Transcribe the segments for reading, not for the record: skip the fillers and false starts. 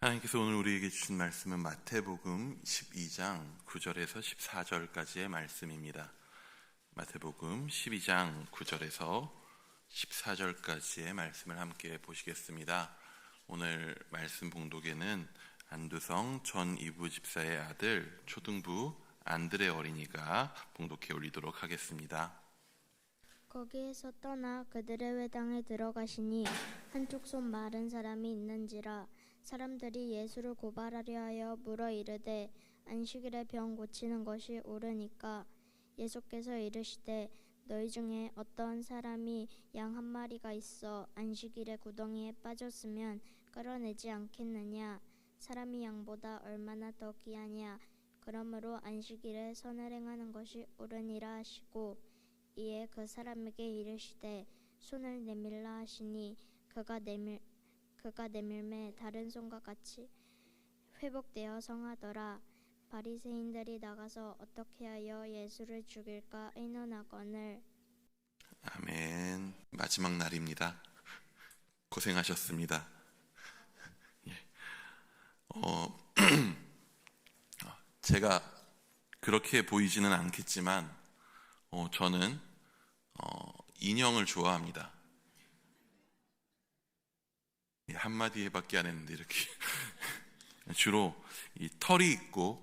하나님께서 오늘 우리에게 주신 말씀은 마태복음 12장 9절에서 14절까지의 말씀입니다. 마태복음 12장 9절에서 14절까지의 말씀을 함께 보시겠습니다. 오늘 말씀 봉독에는 안두성 전 이부 집사의 아들 초등부 안드레 어린이가 봉독해 올리도록 하겠습니다. 거기에서 떠나 그들의 회당에 들어가시니 한쪽 손 마른 사람이 있는지라 사람들이 예수를 고발하려 하여 물어 이르되 안식일에 병 고치는 것이 옳으니까 예수께서 이르시되 너희 중에 어떤 사람이 양 한 마리가 있어 안식일에 구덩이에 빠졌으면 끌어내지 않겠느냐. 사람이 양보다 얼마나 더 귀하냐. 그러므로 안식일에 선을 행하는 것이 옳으니라 하시고 이에 그 사람에게 이르시되 손을 내밀라 하시니 그가 내밀매 다른 손과 같이 회복되어 성하더라. 바리새인들이 나가서 어떻게 하여 예수를 죽일까 의논하거늘. 아멘. 마지막 날입니다. 고생하셨습니다. 제가 그렇게 보이지는 않겠지만 저는 인형을 좋아합니다. 한마디밖에 안 했는데 이렇게 주로 이 털이 있고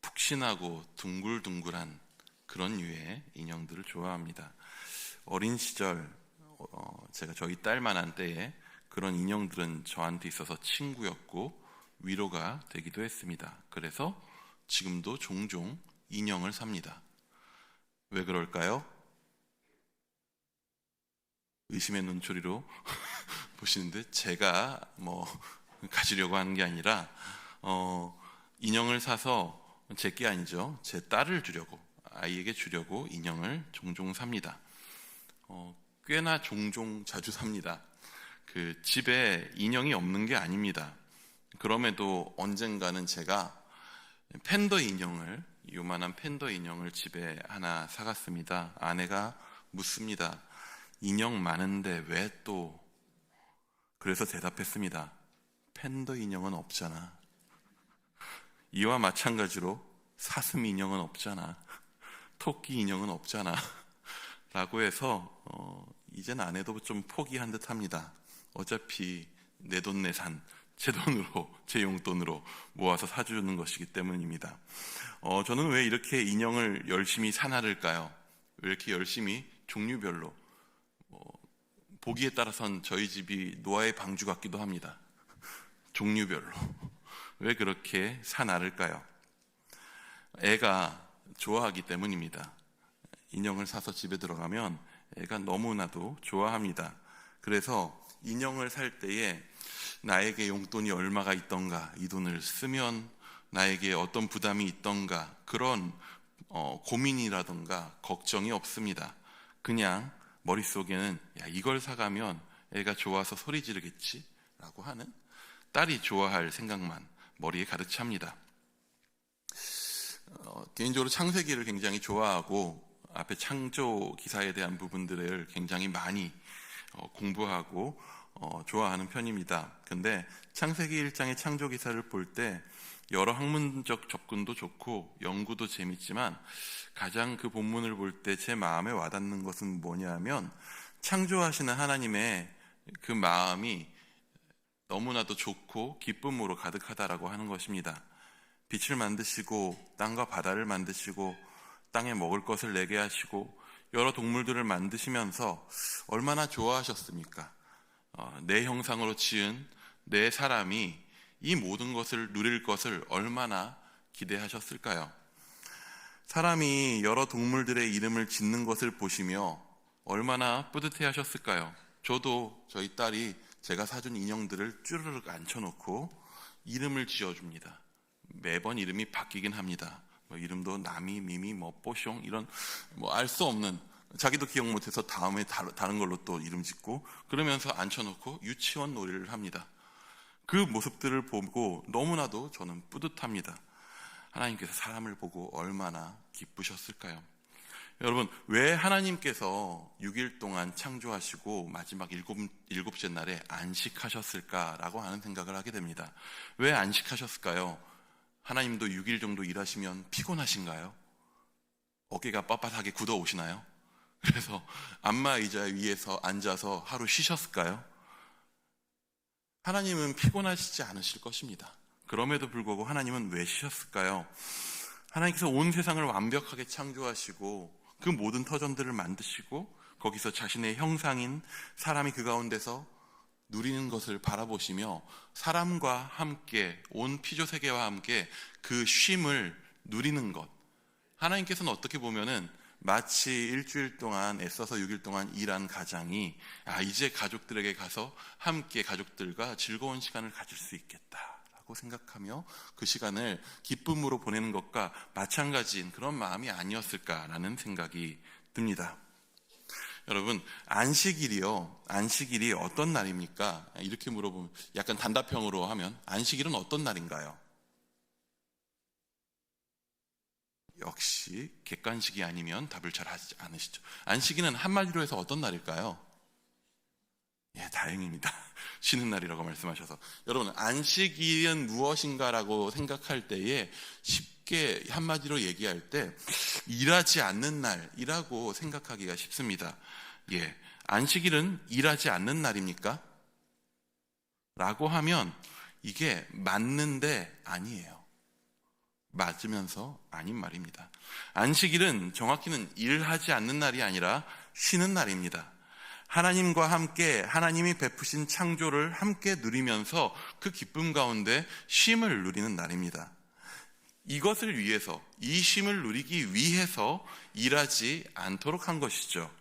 푹신하고 둥글둥글한 그런 류의 인형들을 좋아합니다. 어린 시절 제가 저희 딸만 한 때에 그런 인형들은 저한테 있어서 친구였고 위로가 되기도 했습니다. 그래서 지금도 종종 인형을 삽니다. 왜 그럴까요? 의심의 눈초리로 보시는데 제가 가지려고 하는 게 아니라 인형을 사서 제 게 아니죠. 제 딸을 주려고, 아이에게 주려고 인형을 종종 삽니다. 꽤나 종종 자주 삽니다. 그 집에 인형이 없는 게 아닙니다. 그럼에도 언젠가는 제가 팬더 인형을, 요만한 팬더 인형을 집에 하나 사갔습니다. 아내가 묻습니다. 인형 많은데 왜 또? 그래서 대답했습니다. 팬더 인형은 없잖아. 이와 마찬가지로 사슴 인형은 없잖아. 토끼 인형은 없잖아. 라고 해서 이젠 아내도 좀 포기한 듯 합니다. 어차피 내 돈 내산, 제 돈으로, 제 용돈으로 모아서 사주는 것이기 때문입니다. 저는 왜 이렇게 인형을 열심히 사나를까요? 왜 이렇게 열심히 종류별로, 보기에 따라선 저희 집이 노아의 방주 같기도 합니다. 종류별로. 왜 그렇게 사나를까요? 애가 좋아하기 때문입니다. 인형을 사서 집에 들어가면 애가 너무나도 좋아합니다. 그래서 인형을 살 때에 나에게 용돈이 얼마가 있던가, 이 돈을 쓰면 나에게 어떤 부담이 있던가, 그런 고민이라던가 걱정이 없습니다. 그냥 머릿속에는 이걸 사가면 애가 좋아서 소리 지르겠지 라고 하는, 딸이 좋아할 생각만 머리에 가득 찹니다. 개인적으로 창세기를 굉장히 좋아하고 앞에 창조 기사에 대한 부분들을 굉장히 많이 공부하고 좋아하는 편입니다. 근데 창세기 1장의 창조 기사를 볼 때 여러 학문적 접근도 좋고 연구도 재밌지만 가장 그 본문을 볼 때 제 마음에 와닿는 것은 뭐냐면 창조하시는 하나님의 그 마음이 너무나도 좋고 기쁨으로 가득하다라고 하는 것입니다. 빛을 만드시고 땅과 바다를 만드시고 땅에 먹을 것을 내게 하시고 여러 동물들을 만드시면서 얼마나 좋아하셨습니까? 내 형상으로 지은 내 사람이 이 모든 것을 누릴 것을 얼마나 기대하셨을까요? 사람이 여러 동물들의 이름을 짓는 것을 보시며 얼마나 뿌듯해 하셨을까요? 저도 저희 딸이 제가 사준 인형들을 쭈르륵 앉혀놓고 이름을 지어줍니다. 매번 이름이 바뀌긴 합니다. 이름도 나미, 미미, 뽀숑 이런 알 수 없는, 자기도 기억 못해서 다음에 다른 걸로 또 이름 짓고 그러면서 앉혀놓고 유치원 놀이를 합니다. 그 모습들을 보고 너무나도 저는 뿌듯합니다. 하나님께서 사람을 보고 얼마나 기쁘셨을까요? 여러분, 왜 하나님께서 6일 동안 창조하시고 마지막 일곱째 날에 안식하셨을까라고 하는 생각을 하게 됩니다. 왜 안식하셨을까요? 하나님도 6일 정도 일하시면 피곤하신가요? 어깨가 빳빳하게 굳어오시나요? 그래서 안마 의자 위에서 앉아서 하루 쉬셨을까요? 하나님은 피곤하시지 않으실 것입니다. 그럼에도 불구하고 하나님은 왜 쉬셨을까요? 하나님께서 온 세상을 완벽하게 창조하시고 그 모든 터전들을 만드시고 거기서 자신의 형상인 사람이 그 가운데서 누리는 것을 바라보시며 사람과 함께 온 피조세계와 함께 그 쉼을 누리는 것, 하나님께서는 어떻게 보면은 마치 일주일 동안 애써서 6일 동안 일한 가장이 이제 가족들에게 가서 함께 가족들과 즐거운 시간을 가질 수 있겠다라고 생각하며 그 시간을 기쁨으로 보내는 것과 마찬가지인 그런 마음이 아니었을까라는 생각이 듭니다. 여러분, 안식일이 어떤 날입니까? 이렇게 물어보면 약간 단답형으로 하면 안식일은 어떤 날인가요? 역시 객관식이 아니면 답을 잘 하지 않으시죠. 안식일은 한마디로 해서 어떤 날일까요? 예, 다행입니다. 쉬는 날이라고 말씀하셔서. 여러분, 안식일은 무엇인가라고 생각할 때에 쉽게 한마디로 얘기할 때 일하지 않는 날이라고 생각하기가 쉽습니다. 예, 안식일은 일하지 않는 날입니까? 라고 하면 이게 맞는데 아니에요. 맞으면서 아닌 말입니다. 안식일은 정확히는 일하지 않는 날이 아니라 쉬는 날입니다. 하나님과 함께 하나님이 베푸신 창조를 함께 누리면서 그 기쁨 가운데 쉼을 누리는 날입니다. 이것을 위해서, 이 쉼을 누리기 위해서 일하지 않도록 한 것이죠.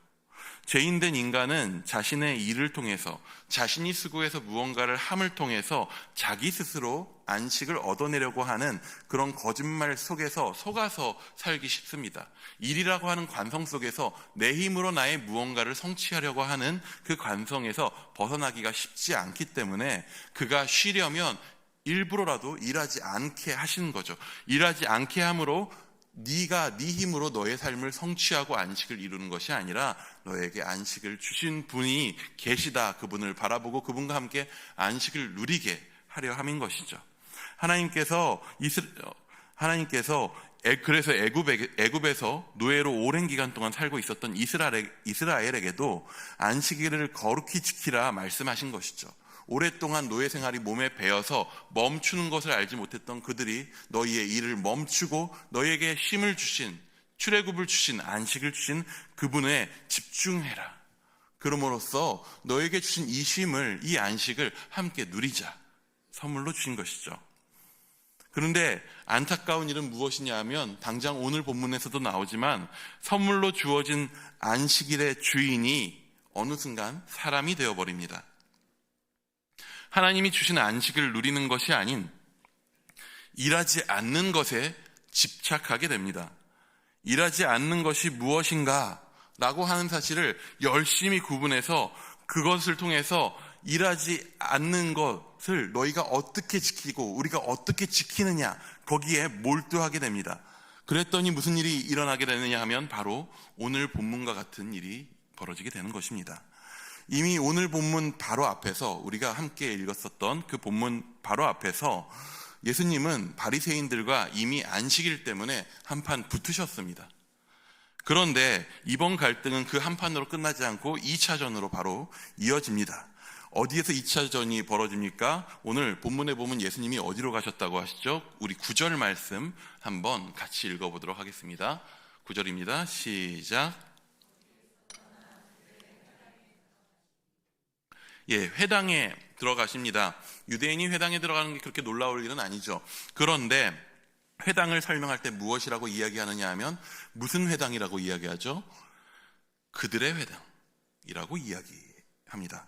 죄인된 인간은 자신의 일을 통해서, 자신이 수고해서 무언가를 함을 통해서 자기 스스로 안식을 얻어내려고 하는 그런 거짓말 속에서 속아서 살기 쉽습니다. 일이라고 하는 관성 속에서 내 힘으로 나의 무언가를 성취하려고 하는 그 관성에서 벗어나기가 쉽지 않기 때문에 그가 쉬려면 일부러라도 일하지 않게 하시는 거죠. 일하지 않게 함으로 네가 네 힘으로 너의 삶을 성취하고 안식을 이루는 것이 아니라 너에게 안식을 주신 분이 계시다, 그분을 바라보고 그분과 함께 안식을 누리게 하려 함인 것이죠. 하나님께서 그래서 애굽에서 노예로 오랜 기간 동안 살고 있었던 이스라엘에게도 안식일을 거룩히 지키라 말씀하신 것이죠. 오랫동안 노예 생활이 몸에 배어서 멈추는 것을 알지 못했던 그들이 너희의 일을 멈추고 너희에게 쉼을 주신, 출애굽을 주신, 안식을 주신 그분에 집중해라. 그럼으로써 너에게 주신 이 쉼을, 이 안식을 함께 누리자, 선물로 주신 것이죠. 그런데 안타까운 일은 무엇이냐 하면 당장 오늘 본문에서도 나오지만 선물로 주어진 안식일의 주인이 어느 순간 사람이 되어버립니다. 하나님이 주신 안식을 누리는 것이 아닌 일하지 않는 것에 집착하게 됩니다. 일하지 않는 것이 무엇인가 라고 하는 사실을 열심히 구분해서 그것을 통해서 일하지 않는 것을 너희가 어떻게 지키고 우리가 어떻게 지키느냐, 거기에 몰두하게 됩니다. 그랬더니 무슨 일이 일어나게 되느냐 하면 바로 오늘 본문과 같은 일이 벌어지게 되는 것입니다. 이미 오늘 본문 바로 앞에서, 우리가 함께 읽었었던 그 본문 바로 앞에서 예수님은 바리새인들과 이미 안식일 때문에 한판 붙으셨습니다. 그런데 이번 갈등은 그 한판으로 끝나지 않고 2차전으로 바로 이어집니다. 어디에서 2차전이 벌어집니까? 오늘 본문에 보면 예수님이 어디로 가셨다고 하시죠? 우리 9절 말씀 한번 같이 읽어보도록 하겠습니다. 9절입니다. 시작. 예, 회당에 들어가십니다. 유대인이 회당에 들어가는 게 그렇게 놀라울 일은 아니죠. 그런데 회당을 설명할 때 무엇이라고 이야기하느냐 하면 무슨 회당이라고 이야기하죠? 그들의 회당이라고 이야기합니다.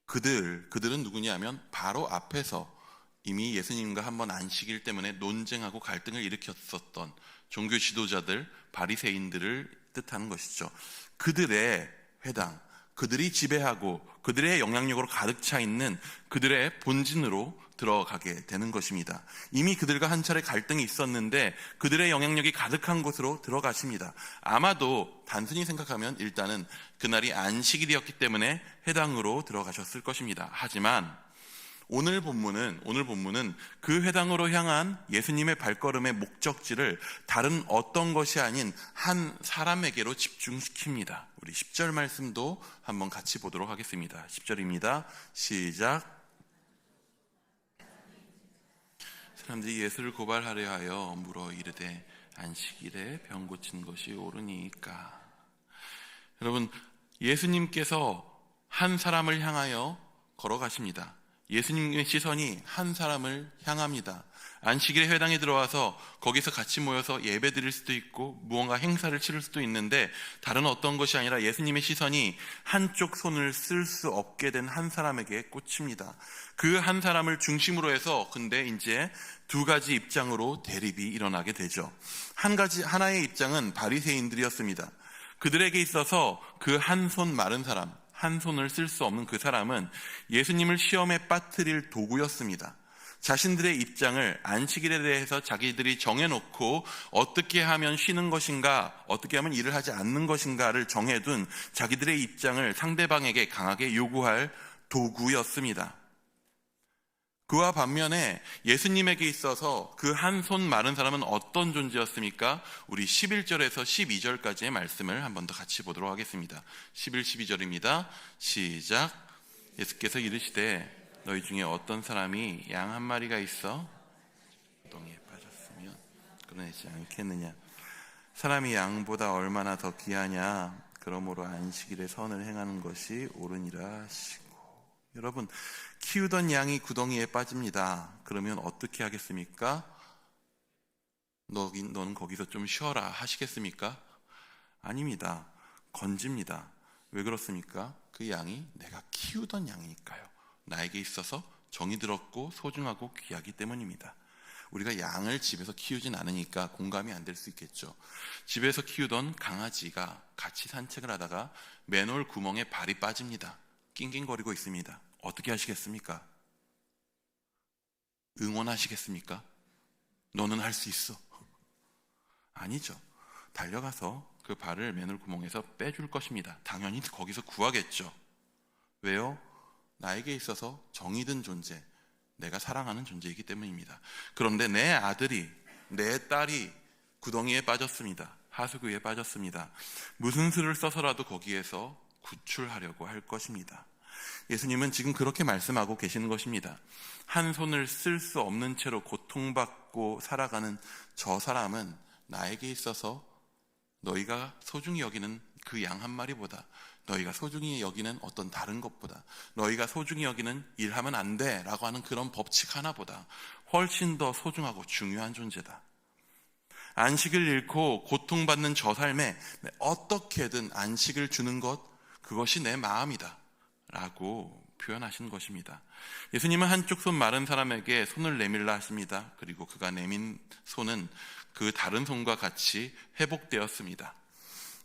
그들은 누구냐 하면 바로 앞에서 이미 예수님과 한번 안식일 때문에 논쟁하고 갈등을 일으켰었던 종교 지도자들, 바리새인들을 뜻하는 것이죠. 그들의 회당, 그들이 지배하고 그들의 영향력으로 가득 차 있는 그들의 본진으로 들어가게 되는 것입니다. 이미 그들과 한 차례 갈등이 있었는데 그들의 영향력이 가득한 곳으로 들어가십니다. 아마도 단순히 생각하면 일단은 그날이 안식일이었기 때문에 회당으로 들어가셨을 것입니다. 하지만 오늘 본문은 그 회당으로 향한 예수님의 발걸음의 목적지를 다른 어떤 것이 아닌 한 사람에게로 집중시킵니다. 우리 10절 말씀도 한번 같이 보도록 하겠습니다. 10절입니다. 시작. 사람들이 예수를 고발하려 하여 물어 이르되 안식일에 병 고친 것이 옳으니까. 여러분, 예수님께서 한 사람을 향하여 걸어가십니다. 예수님의 시선이 한 사람을 향합니다. 안식일에 회당에 들어와서 거기서 같이 모여서 예배 드릴 수도 있고 무언가 행사를 치를 수도 있는데 다른 어떤 것이 아니라 예수님의 시선이 한쪽 손을 쓸 수 없게 된 한 사람에게 꽂힙니다. 그 한 사람을 중심으로 해서 근데 이제 두 가지 입장으로 대립이 일어나게 되죠. 하나의 입장은 바리새인들이었습니다. 그들에게 있어서 그 한 손 마른 사람, 한 손을 쓸 수 없는 그 사람은 예수님을 시험에 빠뜨릴 도구였습니다. 자신들의 입장을 안식일에 대해서 자기들이 정해놓고 어떻게 하면 쉬는 것인가, 어떻게 하면 일을 하지 않는 것인가를 정해둔 자기들의 입장을 상대방에게 강하게 요구할 도구였습니다. 그와 반면에 예수님에게 있어서 그 한 손 마른 사람은 어떤 존재였습니까? 우리 11절에서 12절까지의 말씀을 한 번 더 같이 보도록 하겠습니다. 11, 12절입니다. 시작. 예수께서 이르시되 너희 중에 어떤 사람이 양 한 마리가 있어 구덩이에 빠졌으면 끊어내지 않겠느냐? 사람이 양보다 얼마나 더 귀하냐? 그러므로 안식일에 선을 행하는 것이 옳으니라 하시고. 여러분, 키우던 양이 구덩이에 빠집니다. 그러면 어떻게 하겠습니까? 너는 거기서 좀 쉬어라 하시겠습니까? 아닙니다. 건집니다. 왜 그렇습니까? 그 양이 내가 키우던 양이니까요. 나에게 있어서 정이 들었고 소중하고 귀하기 때문입니다. 우리가 양을 집에서 키우진 않으니까 공감이 안 될 수 있겠죠. 집에서 키우던 강아지가 같이 산책을 하다가 맨홀 구멍에 발이 빠집니다. 낑낑거리고 있습니다. 어떻게 하시겠습니까? 응원하시겠습니까? 너는 할 수 있어. 아니죠. 달려가서 그 발을 맨홀 구멍에서 빼줄 것입니다. 당연히 거기서 구하겠죠. 왜요? 나에게 있어서 정이 든 존재, 내가 사랑하는 존재이기 때문입니다. 그런데 내 아들이, 내 딸이 구덩이에 빠졌습니다. 하수구에 빠졌습니다. 무슨 수를 써서라도 거기에서 구출하려고 할 것입니다. 예수님은 지금 그렇게 말씀하고 계시는 것입니다. 한 손을 쓸 수 없는 채로 고통받고 살아가는 저 사람은 나에게 있어서 너희가 소중히 여기는 그 양 한 마리보다, 너희가 소중히 여기는 어떤 다른 것보다, 너희가 소중히 여기는 일하면 안 돼 라고 하는 그런 법칙 하나보다 훨씬 더 소중하고 중요한 존재다. 안식을 잃고 고통받는 저 삶에 어떻게든 안식을 주는 것, 그것이 내 마음이다 라고 표현하신 것입니다. 예수님은 한쪽 손 마른 사람에게 손을 내밀라 하십니다. 그리고 그가 내민 손은 그 다른 손과 같이 회복되었습니다.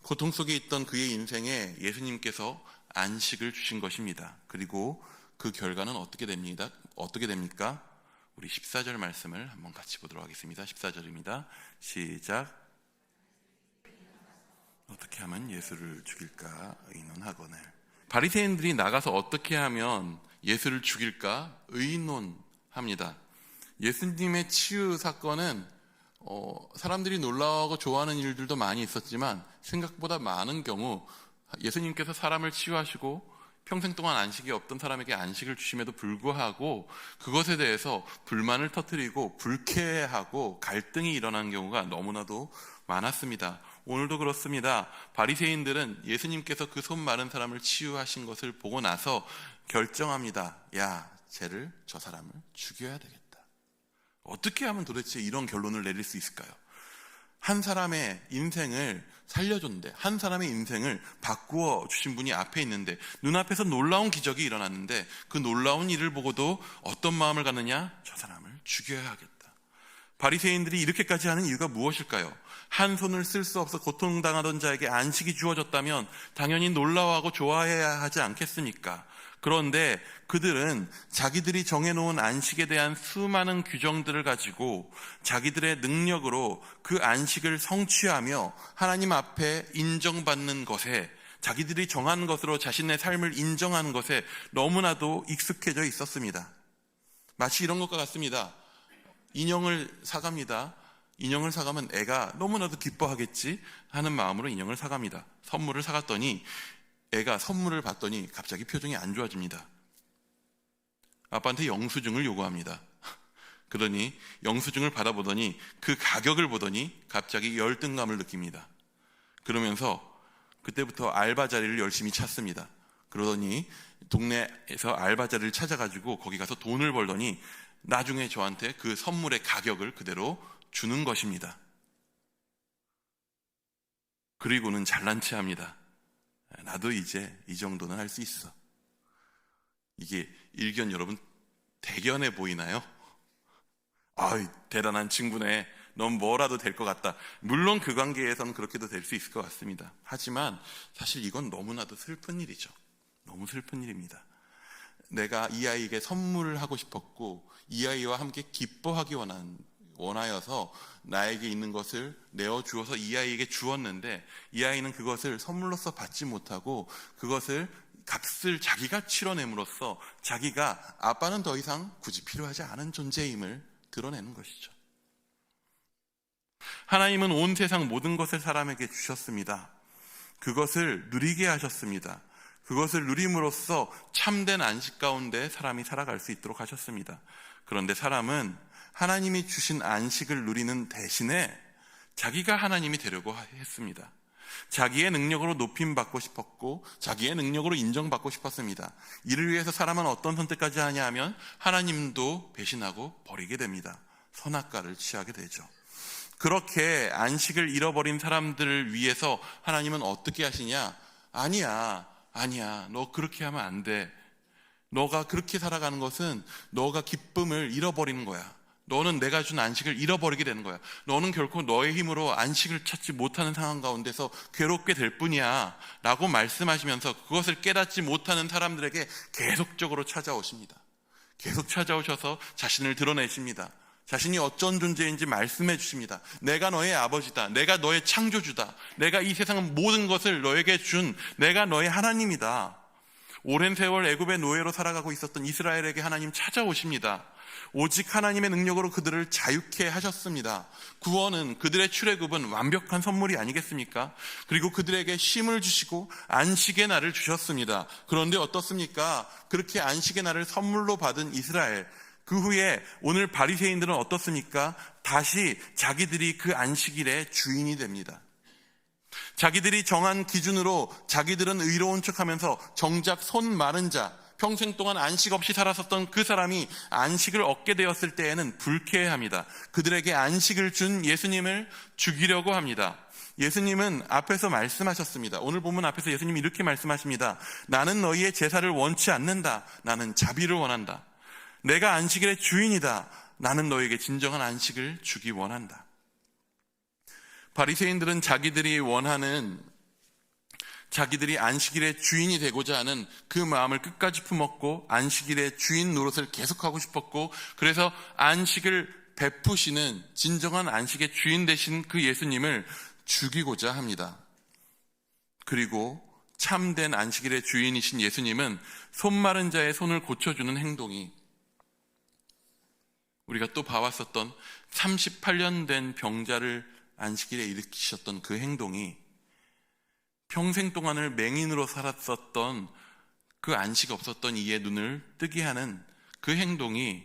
고통 속에 있던 그의 인생에 예수님께서 안식을 주신 것입니다. 그리고 그 결과는 어떻게 됩니까? 우리 14절 말씀을 한번 같이 보도록 하겠습니다. 14절입니다. 시작. 어떻게 하면 예수를 죽일까 의논하거늘. 바리새인들이 나가서 어떻게 하면 예수를 죽일까 의논합니다. 예수님의 치유 사건은 사람들이 놀라워하고 좋아하는 일들도 많이 있었지만 생각보다 많은 경우 예수님께서 사람을 치유하시고 평생 동안 안식이 없던 사람에게 안식을 주심에도 불구하고 그것에 대해서 불만을 터뜨리고 불쾌해하고 갈등이 일어나는 경우가 너무나도 많았습니다. 오늘도 그렇습니다. 바리새인들은 예수님께서 그 손 마른 사람을 치유하신 것을 보고 나서 결정합니다. 야, 저 사람을 죽여야 되겠다. 어떻게 하면 도대체 이런 결론을 내릴 수 있을까요? 한 사람의 인생을 살려줬는데, 한 사람의 인생을 바꾸어 주신 분이 앞에 있는데, 눈앞에서 놀라운 기적이 일어났는데 그 놀라운 일을 보고도 어떤 마음을 갖느냐? 저 사람을 죽여야 하겠다. 바리새인들이 이렇게까지 하는 이유가 무엇일까요? 한 손을 쓸 수 없어 고통당하던 자에게 안식이 주어졌다면 당연히 놀라워하고 좋아해야 하지 않겠습니까? 그런데 그들은 자기들이 정해놓은 안식에 대한 수많은 규정들을 가지고 자기들의 능력으로 그 안식을 성취하며 하나님 앞에 인정받는 것에, 자기들이 정한 것으로 자신의 삶을 인정하는 것에 너무나도 익숙해져 있었습니다. 마치 이런 것과 같습니다. 인형을 사갑니다. 인형을 사가면 애가 너무나도 기뻐하겠지 하는 마음으로 인형을 사갑니다. 선물을 사갔더니 애가 선물을 받더니 갑자기 표정이 안 좋아집니다. 아빠한테 영수증을 요구합니다. 그러니 영수증을 받아보더니 그 가격을 보더니 갑자기 열등감을 느낍니다. 그러면서 그때부터 알바 자리를 열심히 찾습니다. 그러더니 동네에서 알바 자리를 찾아가지고 거기 가서 돈을 벌더니 나중에 저한테 그 선물의 가격을 그대로 주는 것입니다. 그리고는 잘난 체 합니다. 나도 이제 이 정도는 할 수 있어. 이게 일견 여러분 대견해 보이나요? 대단한 친구네. 넌 뭐라도 될 것 같다. 물론 그 관계에서는 그렇게도 될 수 있을 것 같습니다. 하지만 사실 이건 너무나도 슬픈 일이죠. 너무 슬픈 일입니다. 내가 이 아이에게 선물을 하고 싶었고 이 아이와 함께 기뻐하기 원하여서 나에게 있는 것을 내어주어서 이 아이에게 주었는데 이 아이는 그것을 선물로서 받지 못하고 그것을 값을 자기가 치러냄으로써 자기가 아빠는 더 이상 굳이 필요하지 않은 존재임을 드러내는 것이죠. 하나님은 온 세상 모든 것을 사람에게 주셨습니다. 그것을 누리게 하셨습니다. 그것을 누림으로써 참된 안식 가운데 사람이 살아갈 수 있도록 하셨습니다. 그런데 사람은 하나님이 주신 안식을 누리는 대신에 자기가 하나님이 되려고 했습니다. 자기의 능력으로 높임받고 싶었고 자기의 능력으로 인정받고 싶었습니다. 이를 위해서 사람은 어떤 선택까지 하냐 하면 하나님도 배신하고 버리게 됩니다. 선악과를 취하게 되죠. 그렇게 안식을 잃어버린 사람들을 위해서 하나님은 어떻게 하시냐? 아니야, 너 그렇게 하면 안 돼. 너가 그렇게 살아가는 것은 너가 기쁨을 잃어버리는 거야. 너는 내가 준 안식을 잃어버리게 되는 거야. 너는 결코 너의 힘으로 안식을 찾지 못하는 상황 가운데서 괴롭게 될 뿐이야 라고 말씀하시면서 그것을 깨닫지 못하는 사람들에게 계속적으로 찾아오십니다. 계속 찾아오셔서 자신을 드러내십니다. 자신이 어쩐 존재인지 말씀해 주십니다. 내가 너의 아버지다. 내가 너의 창조주다. 내가 이 세상 모든 것을 너에게 준 내가 너의 하나님이다. 오랜 세월 애굽의 노예로 살아가고 있었던 이스라엘에게 하나님 찾아오십니다. 오직 하나님의 능력으로 그들을 자유케 하셨습니다. 구원은, 그들의 출애굽은 완벽한 선물이 아니겠습니까? 그리고 그들에게 쉼을 주시고 안식의 날을 주셨습니다. 그런데 어떻습니까? 그렇게 안식의 날을 선물로 받은 이스라엘, 그 후에 오늘 바리새인들은 어떻습니까? 다시 자기들이 그 안식일의 주인이 됩니다. 자기들이 정한 기준으로 자기들은 의로운 척하면서 정작 손 마른 자, 평생 동안 안식 없이 살았었던 그 사람이 안식을 얻게 되었을 때에는 불쾌해합니다. 그들에게 안식을 준 예수님을 죽이려고 합니다. 예수님은 앞에서 말씀하셨습니다. 오늘 본문 앞에서 예수님이 이렇게 말씀하십니다. 나는 너희의 제사를 원치 않는다. 나는 자비를 원한다. 내가 안식일의 주인이다. 나는 너에게 진정한 안식을 주기 원한다. 바리새인들은 자기들이 안식일의 주인이 되고자 하는 그 마음을 끝까지 품었고 안식일의 주인 노릇을 계속하고 싶었고 그래서 안식을 베푸시는 진정한 안식의 주인 되신 그 예수님을 죽이고자 합니다. 그리고 참된 안식일의 주인이신 예수님은 손 마른 자의 손을 고쳐주는 행동이 우리가 또 봐왔었던 38년 된 병자를 안식일에 일으키셨던 그 행동이 평생 동안을 맹인으로 살았었던 그 안식 없었던 이의 눈을 뜨게 하는 그 행동이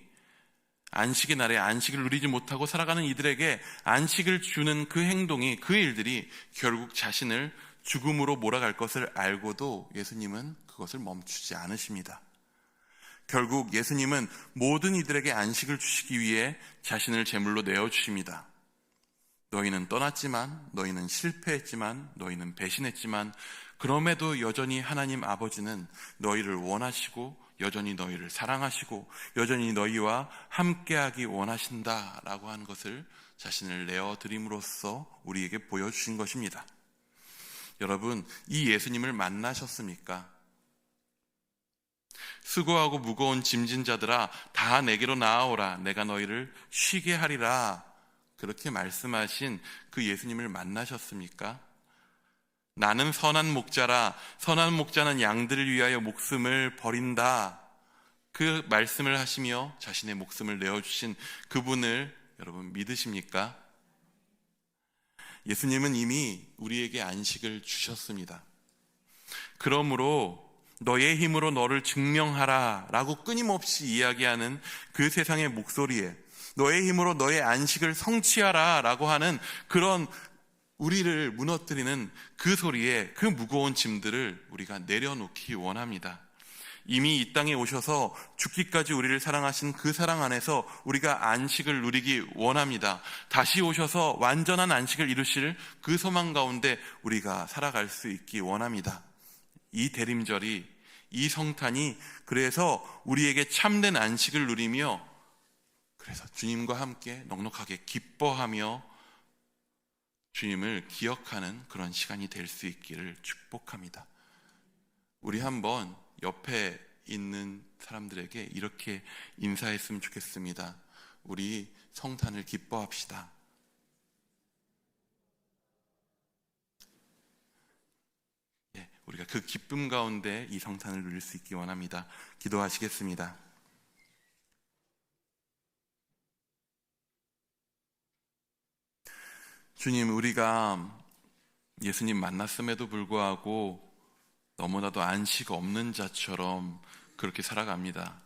안식의 날에 안식을 누리지 못하고 살아가는 이들에게 안식을 주는 그 행동이, 그 일들이 결국 자신을 죽음으로 몰아갈 것을 알고도 예수님은 그것을 멈추지 않으십니다. 결국 예수님은 모든 이들에게 안식을 주시기 위해 자신을 제물로 내어주십니다. 너희는 떠났지만, 너희는 실패했지만, 너희는 배신했지만 그럼에도 여전히 하나님 아버지는 너희를 원하시고 여전히 너희를 사랑하시고 여전히 너희와 함께하기 원하신다라고 하는 것을 자신을 내어드림으로써 우리에게 보여주신 것입니다. 여러분, 이 예수님을 만나셨습니까? 수고하고 무거운 짐진 자들아 다 내게로 나아오라. 내가 너희를 쉬게 하리라. 그렇게 말씀하신 그 예수님을 만나셨습니까? 나는 선한 목자라. 선한 목자는 양들을 위하여 목숨을 버린다. 그 말씀을 하시며 자신의 목숨을 내어주신 그분을 여러분 믿으십니까? 예수님은 이미 우리에게 안식을 주셨습니다. 그러므로 너의 힘으로 너를 증명하라 라고 끊임없이 이야기하는 그 세상의 목소리에 너의 힘으로 너의 안식을 성취하라 라고 하는 그런 우리를 무너뜨리는 그 소리에 그 무거운 짐들을 우리가 내려놓기 원합니다. 이미 이 땅에 오셔서 죽기까지 우리를 사랑하신 그 사랑 안에서 우리가 안식을 누리기 원합니다. 다시 오셔서 완전한 안식을 이루실 그 소망 가운데 우리가 살아갈 수 있기 원합니다. 이 대림절이, 이 성탄이 그래서 우리에게 참된 안식을 누리며 그래서 주님과 함께 넉넉하게 기뻐하며 주님을 기억하는 그런 시간이 될 수 있기를 축복합니다. 우리 한번 옆에 있는 사람들에게 이렇게 인사했으면 좋겠습니다. 우리 성탄을 기뻐합시다. 우리가 그 기쁨 가운데 이 성탄을 누릴 수 있기 원합니다. 기도하시겠습니다. 주님, 우리가 예수님 만났음에도 불구하고 너무나도 안식 없는 자처럼 그렇게 살아갑니다.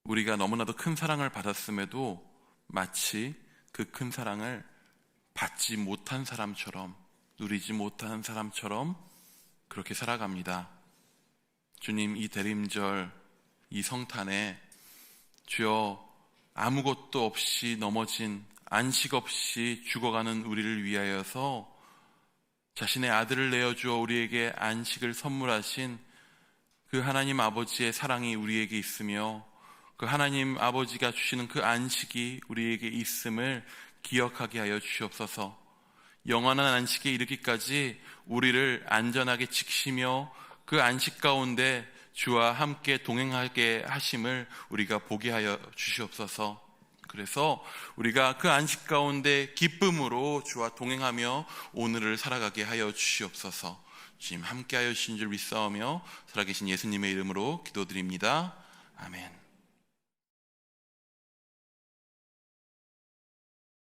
우리가 너무나도 큰 사랑을 받았음에도 마치 그 큰 사랑을 받지 못한 사람처럼, 누리지 못한 사람처럼 그렇게 살아갑니다. 주님, 이 대림절, 이 성탄에 주여 아무것도 없이 넘어진, 안식 없이 죽어가는 우리를 위하여서 자신의 아들을 내어주어 우리에게 안식을 선물하신 그 하나님 아버지의 사랑이 우리에게 있으며 그 하나님 아버지가 주시는 그 안식이 우리에게 있음을 기억하게 하여 주시옵소서. 영원한 안식에 이르기까지 우리를 안전하게 지키시며 그 안식 가운데 주와 함께 동행하게 하심을 우리가 보게 하여 주시옵소서. 그래서 우리가 그 안식 가운데 기쁨으로 주와 동행하며 오늘을 살아가게 하여 주시옵소서. 주님 함께 하여 주신 줄 믿사오며 살아계신 예수님의 이름으로 기도드립니다. 아멘.